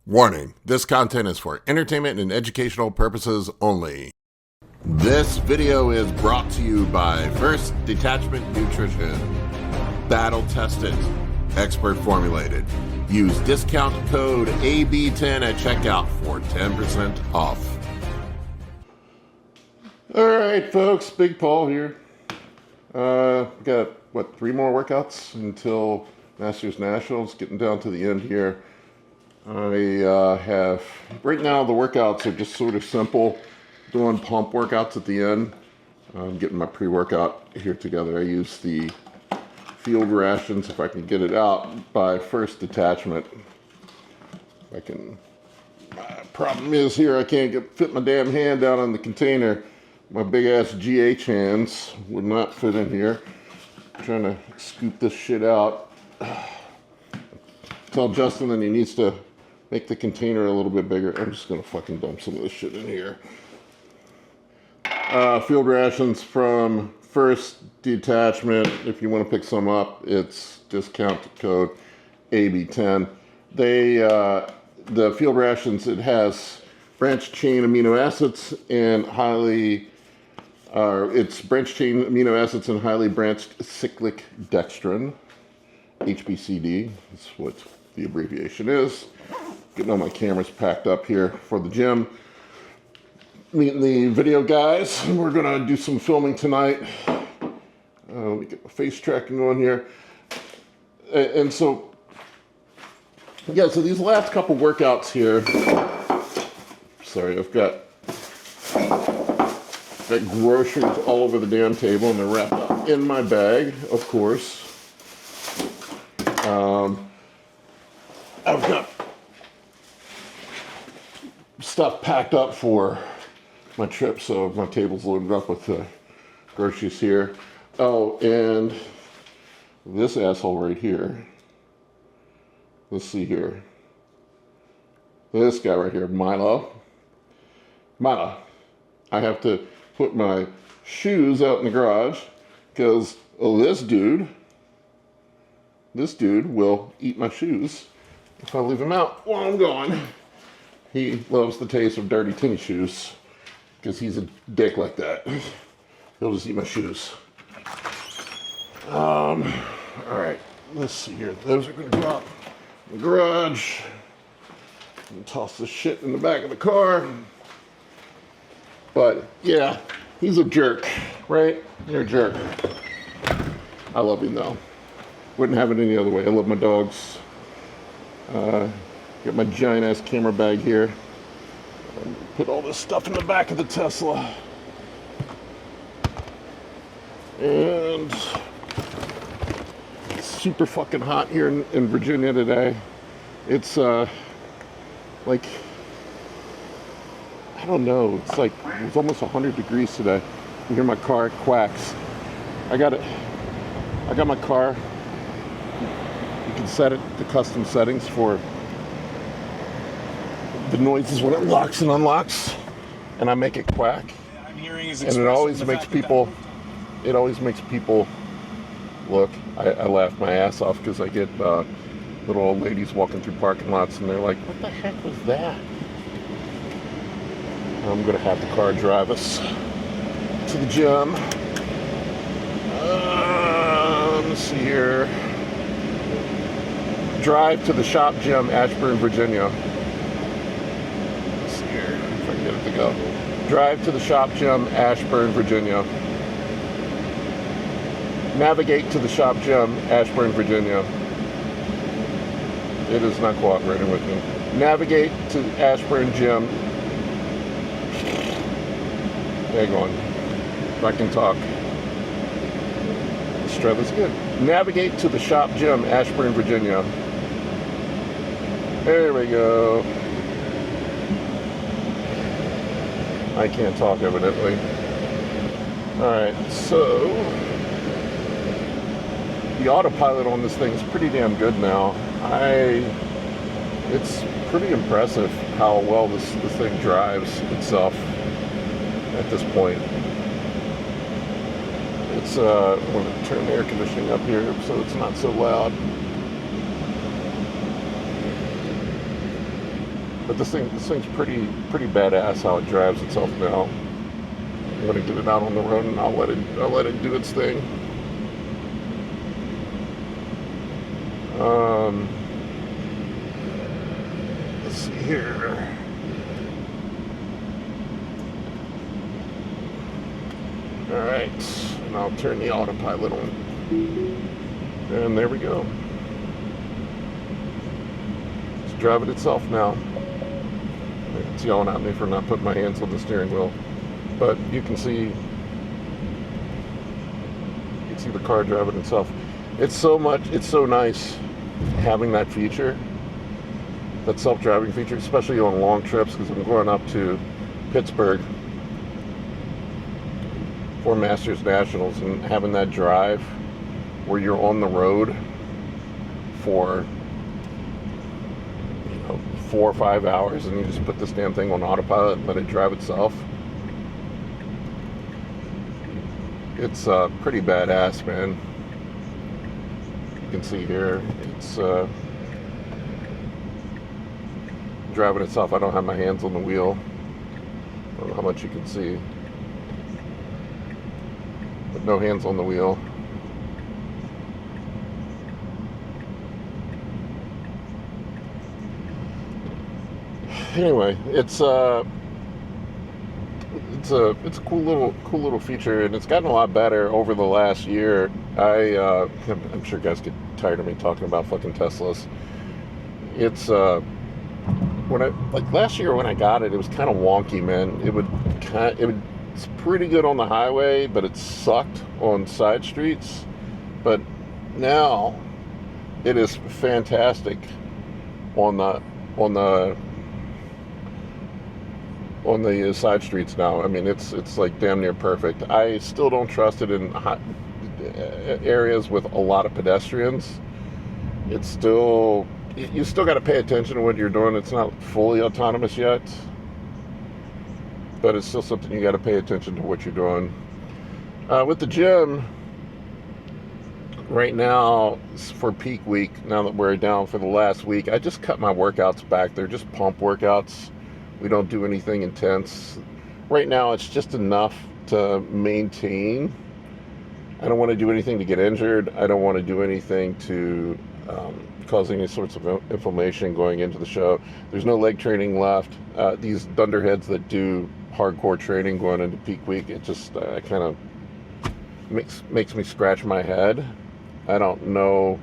Warning, this content is for entertainment and educational purposes only. This video is brought to you by First Detachment Nutrition. Battle tested, expert formulated. Use discount code AB10 at checkout for 10% off. All right, folks, Big Paul here. Got, 3 more workouts until Masters Nationals, getting down to the end here. I have, right now the workouts are just sort of simple, doing pump workouts at the end. I'm getting my pre-workout here together. I use the field rations, if I can get it out, by First Detachment. I can, problem is here, I can't fit my damn hand down on the container. My big ass GH hands would not fit in here. I'm trying to scoop this shit out. Tell Justin that he needs to make the container a little bit bigger. I'm just gonna fucking dump some of this shit in here. Field rations from First Detachment. If you want to pick some up, it's discount code AB10. The field rations, it has branched chain amino acids and it's branched chain amino acids and highly branched cyclic dextrin. HBCD is what the abbreviation is. Getting all my cameras packed up here for the gym. Meeting the video guys. We're gonna do some filming tonight. Let me get my face tracking on here. And so, yeah, so these last couple workouts here, sorry, I've got groceries all over the damn table and they're wrapped up in my bag, of course. I've got stuff packed up for my trip, so my table's loaded up with groceries here. Oh, and this asshole right here. Let's see here. This guy right here, Milo. I have to put my shoes out in the garage because this dude will eat my shoes if I leave him out while I'm gone. He loves the taste of dirty tennis shoes because he's a dick like that. He'll just eat my shoes. All right, let's see here. Those are gonna go out in the garage. And toss the shit in the back of the car. But yeah, he's a jerk, right? You're a jerk. I love him though. Wouldn't have it any other way. I love my dogs. Got my giant ass camera bag here. Put all this stuff in the back of the Tesla. And it's super fucking hot here in Virginia today. It's like, I don't know, it's like, it was almost 100 degrees today. You hear my car, it quacks. I got my car. You can set it to custom settings for the noises when it locks and unlocks, and I make it quack. I'm hearing is and it always makes people look. I laugh my ass off because I get little old ladies walking through parking lots and they're like, what the heck was that? I'm gonna have the car drive us to the gym. Let's see here. Drive to the shop gym, Ashburn, Virginia. Let's see here if I can get it to go. Drive to the shop gym, Ashburn, Virginia. Navigate to the shop gym, Ashburn, Virginia. It is not cooperating with me. Navigate to Ashburn Gym. Hang on. If I can talk. Let's try this again. Navigate to the shop gym, Ashburn, Virginia. There we go. I can't talk evidently. Alright, so the autopilot on this thing is pretty damn good now. It's pretty impressive how well this thing drives itself at this point. It's I'm going to turn the air conditioning up here so it's not so loud. But this thing's pretty badass how it drives itself now. I'm gonna get it out on the road and I'll let it do its thing. Let's see here. All right, and I'll turn the autopilot on. And there we go. It's driving itself now. It's yelling at me for not putting my hands on the steering wheel. But you can see the car driving itself. It's so nice having that feature, that self-driving feature, especially on long trips, because I'm going up to Pittsburgh for Masters Nationals, and having that drive where you're on the road for 4 or 5 hours and you just put this damn thing on autopilot and let it drive itself. It's pretty badass, man. You can see here it's driving itself. I don't have my hands on the wheel. I don't know how much you can see, but no hands on the wheel. Anyway, it's a cool little feature, and it's gotten a lot better over the last year. I'm sure guys get tired of me talking about fucking Teslas. It's last year when I got it, it was kind of wonky, man. It's pretty good on the highway, but it sucked on side streets. But now it is fantastic on the side streets now. I mean, it's like damn near perfect. I still don't trust it in areas with a lot of pedestrians. You still got to pay attention to what you're doing. It's not fully autonomous yet, but it's still something you got to pay attention to what you're doing. With the gym right now for peak week, now that we're down for the last week, I just cut my workouts back. They're just pump workouts. We don't do anything intense. Right now, it's just enough to maintain. I don't want to do anything to get injured. I don't want to do anything to cause any sorts of inflammation going into the show. There's no leg training left. These dunderheads that do hardcore training going into peak week, it just kind of makes me scratch my head. I don't know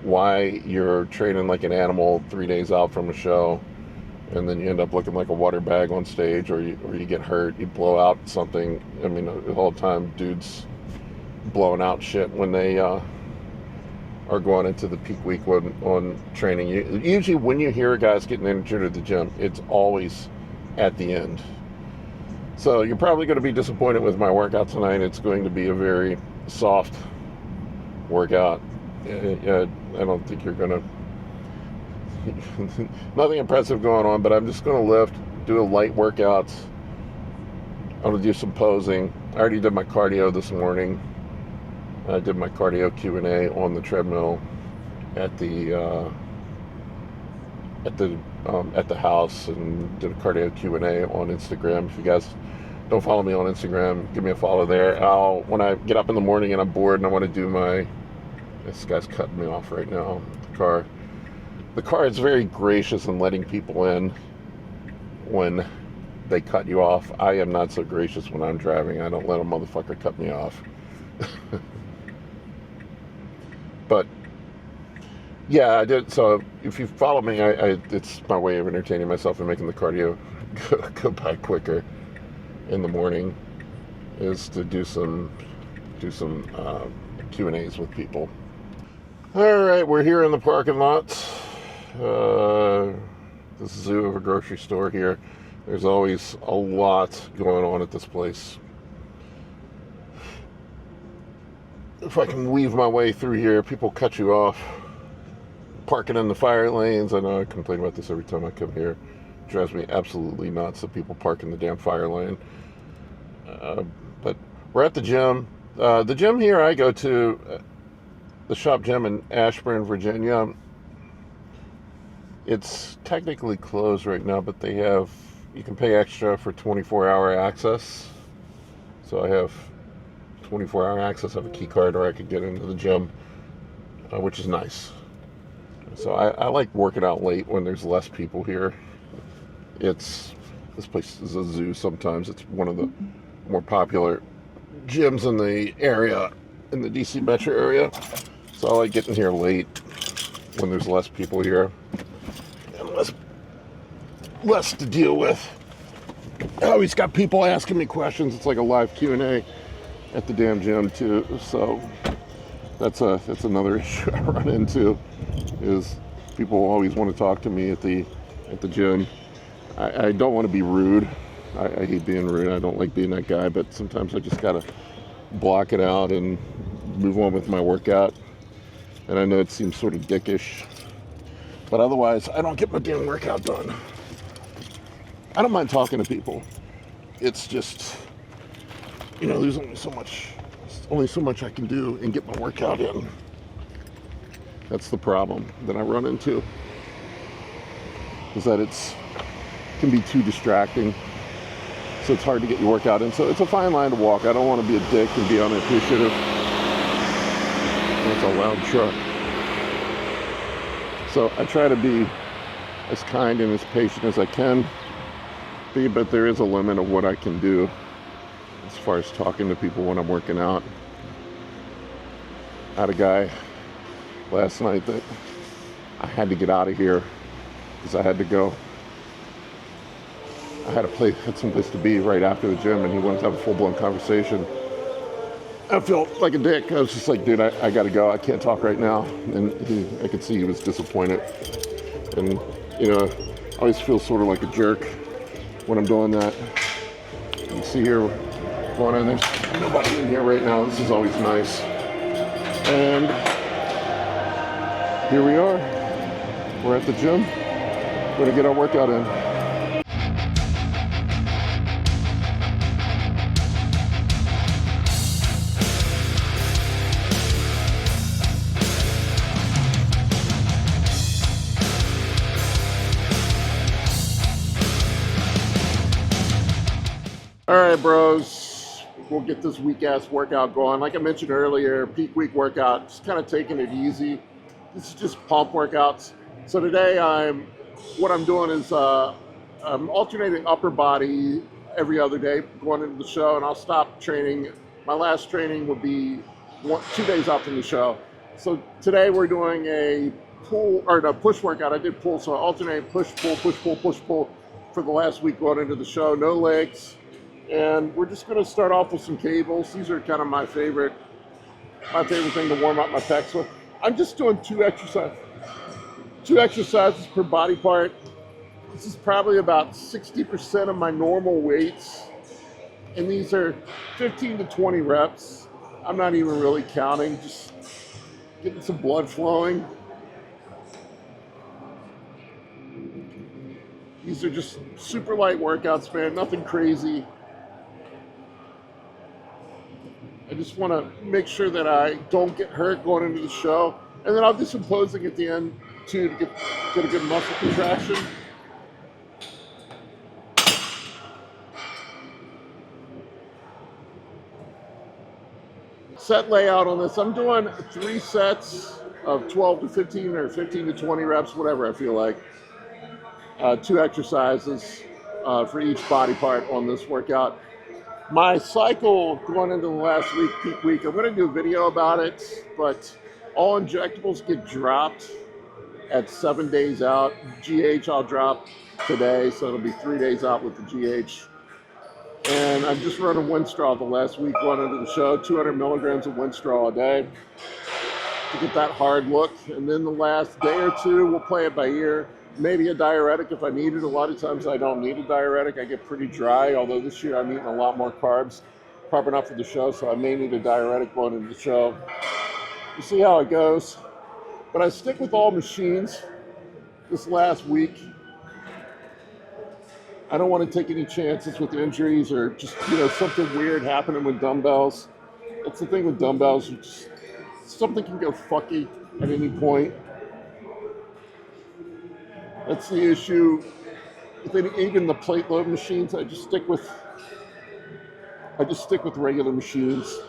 why you're training like an animal 3 days out from a show, and then you end up looking like a water bag on stage, or you get hurt, you blow out something. I mean, the whole time dudes blowing out shit when they are going into the peak week on training. Usually when you hear guys getting injured at the gym, it's always at the end. So you're probably going to be disappointed with my workout tonight. It's going to be a very soft workout. I don't think you're going to... Nothing impressive going on, but I'm just going to lift, do a light workout. I'm going to do some posing. I already did my cardio this morning. I did my cardio Q&A on the treadmill at the house, and did a cardio Q&A on Instagram. If you guys don't follow me on Instagram, give me a follow there. When I get up in the morning and I'm bored and I want to do this guy's cutting me off right now. The car is very gracious in letting people in when they cut you off. I am not so gracious when I'm driving. I don't let a motherfucker cut me off. But yeah, I did. So if you follow me, it's my way of entertaining myself and making the cardio go by quicker in the morning, is to do some Q&As with people. All right, we're here in the parking lot. This zoo of a grocery store here. There's always a lot going on at this place. If I can weave my way through here, people cut you off. Parking in the fire lanes. I know I complain about this every time I come here. It drives me absolutely nuts that people park in the damn fire lane. But we're at the gym. The gym here I go to, the shop gym in Ashburn, Virginia, It's technically closed right now, but they have, you can pay extra for 24-hour access. So I have 24-hour access. I have a key card, or I could get into the gym, which is nice. So I like working out late when there's less people here. This place is a zoo sometimes. It's one of the more popular gyms in the area, in the DC metro area. So I like getting here late when there's less people here and less to deal with. I always got people asking me questions. It's like a live Q&A at the damn gym too. So that's another issue I run into, is people always want to talk to me at the gym. I don't want to be rude. I hate being rude. I don't like being that guy, but sometimes I just gotta block it out and move on with my workout. And I know it seems sort of dickish, but otherwise I don't get my damn workout done. I don't mind talking to people. It's just, there's only so much I can do and get my workout in. That's the problem that I run into, is that it can be too distracting. So it's hard to get your workout in. So it's a fine line to walk. I don't want to be a dick and be unappreciative. That's a loud truck. So I try to be as kind and as patient as I can be, but there is a limit of what I can do as far as talking to people when I'm working out. I had a guy last night that I had to get out of here because I had to go. I had some place to be right after the gym, and he wanted to have a full-blown conversation. I felt like a dick. I was just like, dude, I gotta go. I can't talk right now. And I could see he was disappointed. And, I always feel sort of like a jerk when I'm doing that. You see here, going on, there's nobody in here right now. This is always nice. And here we are. We're at the gym. We're gonna get our workout in. All right, bros, we'll get this weak-ass workout going. Like I mentioned earlier, peak week workout, just kind of taking it easy. This is just pump workouts. So today, what I'm doing is I'm alternating upper body every other day going into the show, and I'll stop training. My last training would be 2 days out from the show. So today we're doing a push workout. I did pull, so I alternate push, pull, push, pull, push, pull for the last week going into the show. No legs. And we're just going to start off with some cables. These are kind of my favorite thing to warm up my pecs with. I'm just doing two exercises per body part. This is probably about 60% of my normal weights. And these are 15 to 20 reps. I'm not even really counting, just getting some blood flowing. These are just super light workouts, man, nothing crazy. I just want to make sure that I don't get hurt going into the show. And then I'll do some posing at the end too to get a good muscle contraction. Set layout on this. I'm doing 3 sets of 12 to 15 or 15 to 20 reps, whatever I feel like. 2 exercises for each body part on this workout. My cycle going into the last week, peak week, I'm going to do a video about it, but all injectables get dropped at 7 days out. GH I'll drop today, so it'll be 3 days out with the GH. And I'm just running Winstraw the last week going into the show, 200 milligrams of Winstraw a day to get that hard look. And then the last day or two, we'll play it by ear. Maybe a diuretic if I need it. A lot of times I don't need a diuretic. I get pretty dry, although this year I'm eating a lot more carbs, prepping up for the show, so I may need a diuretic going into the show. We'll see how it goes. But I stick with all machines this last week. I don't want to take any chances with injuries or just, something weird happening with dumbbells. That's the thing with dumbbells. Something can go fucky at any point. That's the issue with even the plate load machines. I just stick with regular machines.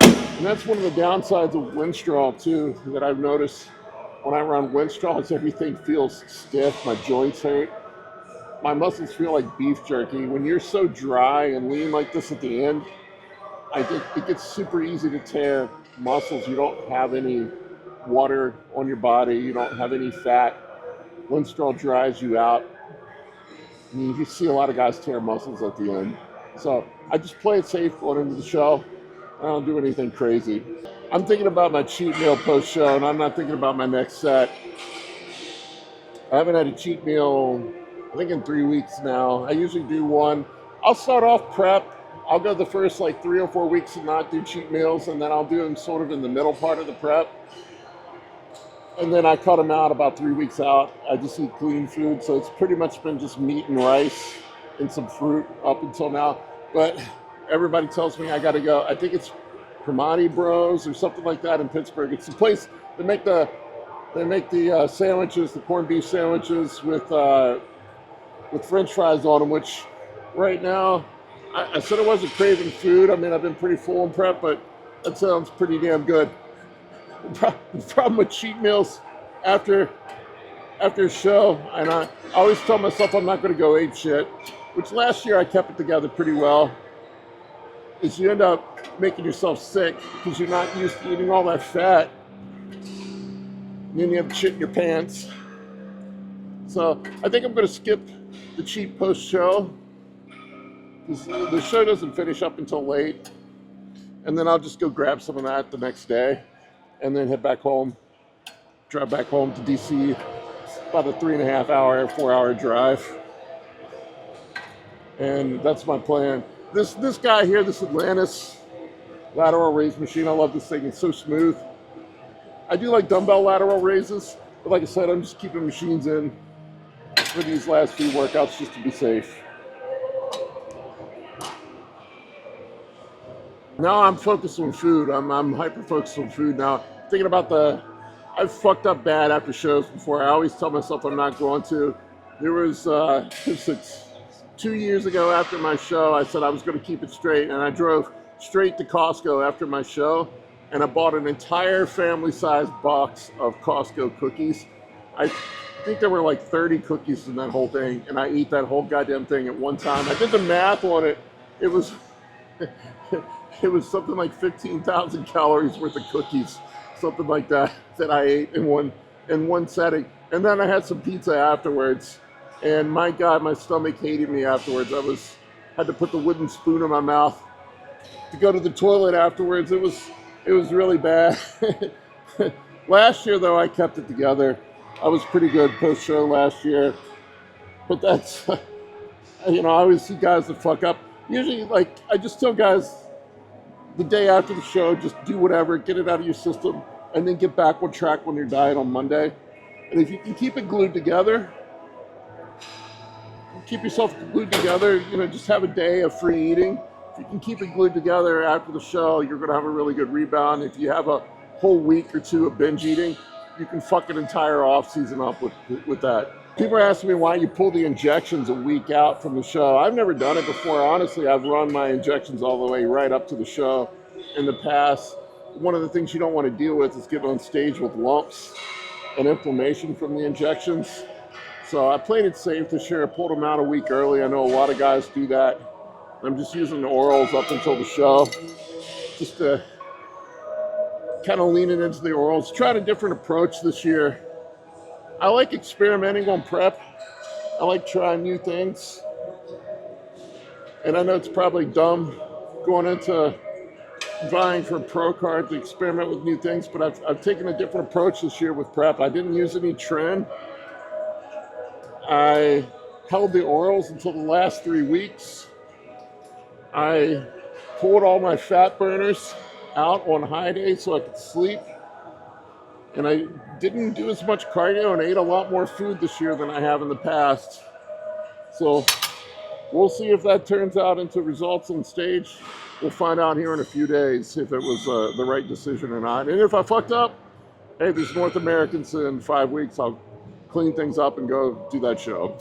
And that's one of the downsides of Winstraw too, that I've noticed when I run Winstraw is everything feels stiff, my joints hurt. My muscles feel like beef jerky. When you're so dry and lean like this at the end, I think it gets super easy to tear muscles. You don't have any water on your body. You don't have any fat. Winstraw dries you out. I mean, you see a lot of guys tear muscles at the end. So I just play it safe going into the show. I don't do anything crazy. I'm thinking about my cheat meal post-show, and I'm not thinking about my next set. I haven't had a cheat meal, I think, in 3 weeks now. I usually do one. I'll start off prep. I'll go the first like 3 or 4 weeks and not do cheat meals, and then I'll do them sort of in the middle part of the prep. And then I cut them out about 3 weeks out. I just eat clean food, so it's pretty much been just meat and rice and some fruit up until now. But everybody tells me I got to go. I think it's Primati Bros or something like that in Pittsburgh. It's the place they make the sandwiches, the corned beef sandwiches with French fries on them. Which right now, I said I wasn't craving food. I mean, I've been pretty full in prep, but that sounds pretty damn good. The problem with cheat meals after a show, and I always tell myself I'm not going to go ape shit, which last year I kept it together pretty well, is you end up making yourself sick because you're not used to eating all that fat. And then you have shit in your pants. So I think I'm going to skip the cheat post-show. The show doesn't finish up until late. And then I'll just go grab some of that the next day. And then head back home. Drive back home to DC. About a 3.5 hour, 4 hour drive. And that's my plan. This guy here, this Atlantis lateral raise machine, I love this thing. It's so smooth. I do like dumbbell lateral raises, but like I said, I'm just keeping machines in for these last few workouts just to be safe. Now I'm focused on food. I'm hyper focused on food now. Thinking about I've fucked up bad after shows before. I always tell myself I'm not going to. There was 2 years ago after my show, I said I was going to keep it straight, and I drove straight to Costco after my show, and I bought an entire family-sized box of Costco cookies. I think there were like 30 cookies in that whole thing, and I ate that whole goddamn thing at one time. I did the math on it. It was it was something like 15,000 calories worth of cookies, something like that I ate in one setting. And then I had some pizza afterwards. And my God, my stomach hated me afterwards. Had to put the wooden spoon in my mouth to go to the toilet afterwards. It was really bad. Last year, though, I kept it together. I was pretty good post-show last year. But that's, I always see guys that fuck up. Usually, like, I just tell guys the day after the show, just do whatever, get it out of your system, and then get back on track on your diet on Monday. And if you can keep it glued together, keep yourself glued together, just have a day of free eating. If you can keep it glued together after the show, you're going to have a really good rebound. If you have a whole week or two of binge eating, you can fuck an entire off season up with that. People are asking me why you pull the injections a week out from the show. I've never done it before. Honestly, I've run my injections all the way right up to the show in the past. One of the things you don't want to deal with is getting on stage with lumps and inflammation from the injections. So I played it safe this year. I pulled them out a week early. I know a lot of guys do that. I'm just using the orals up until the show, just to kind of leaning into the orals. Tried a different approach this year. I like experimenting on prep. I like trying new things. And I know it's probably dumb going into vying for a pro card to experiment with new things, but I've taken a different approach this year with prep. I didn't use any tren. I held the orals until the last 3 weeks. I pulled all my fat burners out on high days so I could sleep. And I didn't do as much cardio and ate a lot more food this year than I have in the past. So we'll see if that turns out into results on stage. We'll find out here in a few days if it was the right decision or not. And if I fucked up, hey, there's North Americans in 5 weeks. I'll clean things up and go do that show.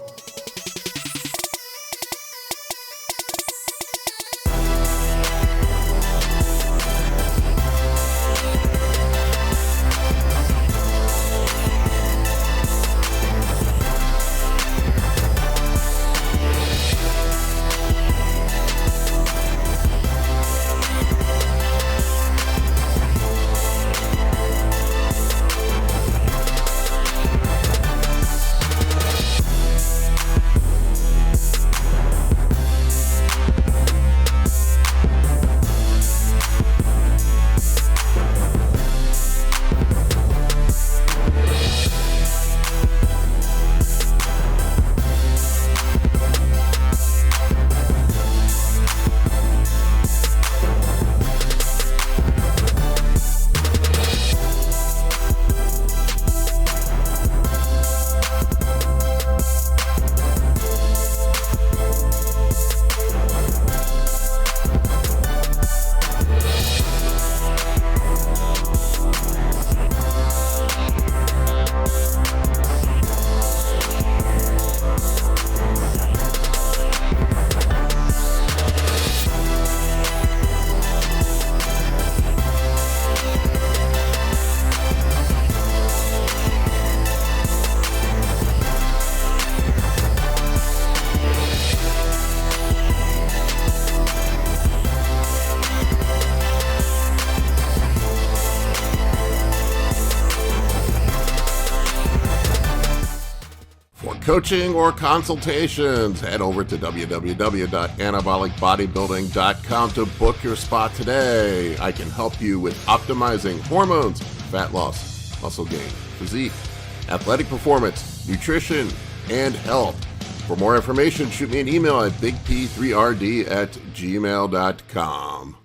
Coaching or consultations, head over to www.anabolicbodybuilding.com to book your spot today. I can help you with optimizing hormones, fat loss, muscle gain, physique, athletic performance, nutrition, and health. For more information, shoot me an email at bigp3rd@gmail.com.